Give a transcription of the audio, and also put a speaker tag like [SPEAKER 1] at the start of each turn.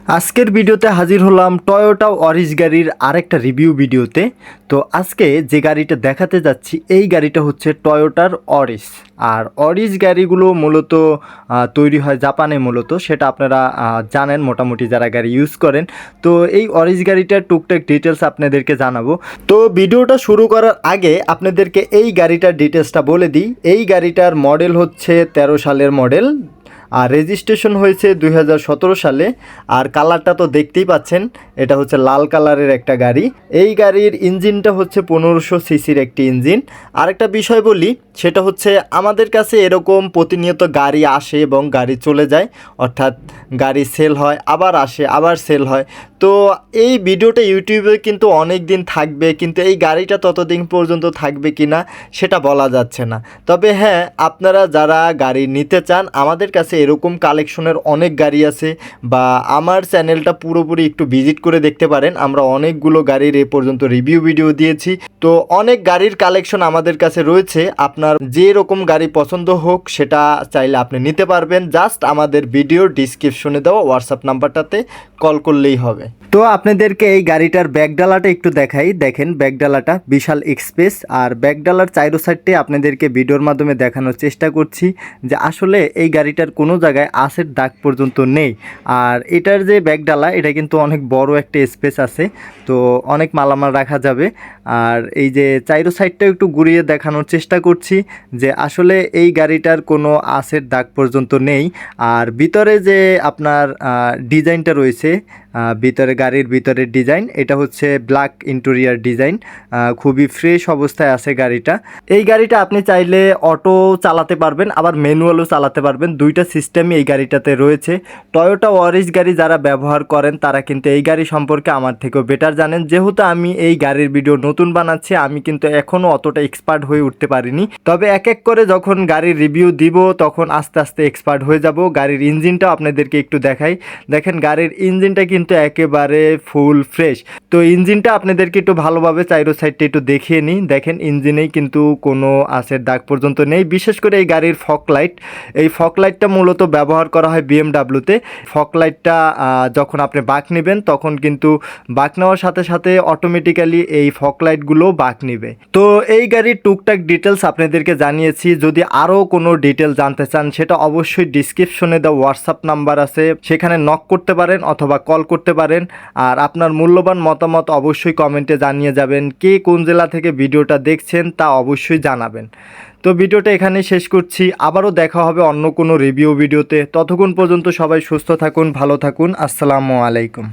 [SPEAKER 1] আজকের ভিডিওতে হাজির হলাম টয়োটা অরিস গাড়ির আরেকটা রিভিউ ভিডিওতে। তো আজকে যে গাড়িটা দেখাতে যাচ্ছি এই গাড়িটা হচ্ছে টয়োটার অরিস। আর অরিস গাড়িগুলো মূলত তৈরি হয় জাপানে, মূলত সেটা আপনারা জানেন মোটামুটি যারা গাড়ি ইউজ করেন। তো এই অরিস গাড়িটার টুকটাক ডিটেলস আপনাদেরকে জানাবো। তো ভিডিওটা শুরু করার আগে আপনাদেরকে এই গাড়িটার ডিটেলসটা বলে দিই। এই গাড়িটার মডেল হচ্ছে 13 সালের মডেল, আর রেজিস্ট্রেশন হয়েছে 2017 সালে। আর কালারটা তো দেখতেই পাচ্ছেন, এটা হচ্ছে লাল কালারের একটা গাড়ি। এই গাড়ির ইঞ্জিনটা হচ্ছে 1500 সিসির একটি ইঞ্জিন। আরেকটা বিষয় বলি, সেটা হচ্ছে আমাদের কাছে এরকম প্রতিনিয়ত গাড়ি আসে এবং গাড়ি চলে যায়, অর্থাৎ গাড়ি সেল হয় আবার আসে আবার সেল হয়। তো এই ভিডিওটা ইউটিউবে কিন্তু অনেক দিন থাকবে, কিন্তু এই গাড়িটা ততদিন পর্যন্ত থাকবে কি না সেটা বলা যাচ্ছে না। তবে হ্যাঁ, আপনারা যারা গাড়ি নিতে চান, আমাদের কাছে এরকম কালেকশনের অনেক গাড়ি আছে, বা আমার চ্যানেলটা পুরোপুরি একটু ভিজিট করে দেখতে পারেন। আমরা অনেকগুলো গাড়ির এ পর্যন্ত রিভিউ ভিডিও দিয়েছি। তো অনেক গাড়ির কালেকশন আমাদের কাছে রয়েছে। আপনার যে রকম গাড়ি পছন্দ হোক সেটা চাইলে আপনি নিতে পারবেন। জাস্ট আমাদের ভিডিওর ডিসক্রিপশনে দেওয়া হোয়াটসঅ্যাপ নাম্বারটাতে কল করলেই হবে। তো আপনাদেরকে এই গাড়িটার ব্যাকডালাটা একটু দেখাই। দেখেন ব্যাকডালাটা বিশাল এক্সপ্রেস, আর ব্যাকডালার চাইরো সাইডে আপনাদেরকে ভিডিওর মাধ্যমে দেখানোর চেষ্টা করছি যে আসলে এই গাড়িটার কোনো জায়গায় আঁশের দাগ পর্যন্ত নেই। আর এটার যে ব্যাকডালা, এটা কিন্তু অনেক বড় একটা স্পেস আছে, তো অনেক মালামাল রাখা যাবে। আর এই যে চাইরো সাইডটা একটু ঘুরিয়ে দেখানোর চেষ্টা করছি যে আসলে এই গাড়িটার কোনো আঁশের দাগ পর্যন্ত নেই। আর ভিতরে যে আপনার ডিজাইনটা রয়েছে, ভিতরে গাড়ির ভিতরের ডিজাইন, এটা হচ্ছে ব্ল্যাক ইন্টেরিয়র ডিজাইন, খুবই ফ্রেশ অবস্থায় আছে গাড়িটা। এই গাড়িটা আপনি চাইলে অটো চালাতে পারবেন, আবার ম্যানুয়ালও চালাতে পারবেন। দুইটা সিস্টেমই এই গাড়িটাতে রয়েছে। টয়োটা ওয়ারিস গাড়ি যারা ব্যবহার করেন তারা কিন্তু এই গাড়ি সম্পর্কে আমার থেকেও বেটার জানেন। যেহেতু আমি এই গাড়ির ভিডিও নতুন বানাচ্ছি, আমি কিন্তু এখনও অতটা এক্সপার্ট হয়ে উঠতে পারিনি। তবে এক এক করে যখন গাড়ির রিভিউ দিব তখন আস্তে আস্তে এক্সপার্ট হয়ে যাব। গাড়ির ইঞ্জিনটাও আপনাদেরকে একটু দেখাই। দেখেন গাড়ির ইঞ্জিনটা কিন্তু একেবারে ফুল ফ্রেশ। তো ইঞ্জিনটা আপনাদেরকে একটু ভালোভাবে চাইরো সাইডটা একটু দেখিয়ে নিই। দেখেন ইঞ্জিনেই কিন্তু কোনো আঁশের দাগ পর্যন্ত নেই। বিশেষ করে এই গাড়ির ফগ লাইট, এই ফগ লাইটটা মূলত ব্যবহার করা হয় বিএমডাব্লিউতে। ফগ লাইটটা যখন আপনি বাঁক নেবেন তখন কিন্তু বাঁক নেওয়ার সাথে সাথে অটোমেটিক্যালি এই ফগ লাইটগুলো বাঁক নেবে। তো এই গাড়ির টুকটাক ডিটেলস আপনাদেরকে জানিয়েছি। যদি আরও কোনো ডিটেল জানতে চান সেটা অবশ্যই ডিসক্রিপশনে দেওয়া হোয়াটসঅ্যাপ নাম্বার আছে, সেখানে নক করতে পারেন অথবা কল করতে পারেন। আর আপনার মূল্যবান মতামত অবশ্যই কমেন্টে জানিয়ে যাবেন। কে কোন জেলা থেকে ভিডিওটা দেখছেন তা অবশ্যই জানাবেন। তো ভিডিওটা এখানেই শেষ করছি, আবারও দেখা হবে অন্য কোনো রিভিউ ভিডিওতে। ততক্ষণ পর্যন্ত সবাই সুস্থ থাকুন, ভালো থাকুন। আসসালামু আলাইকুম।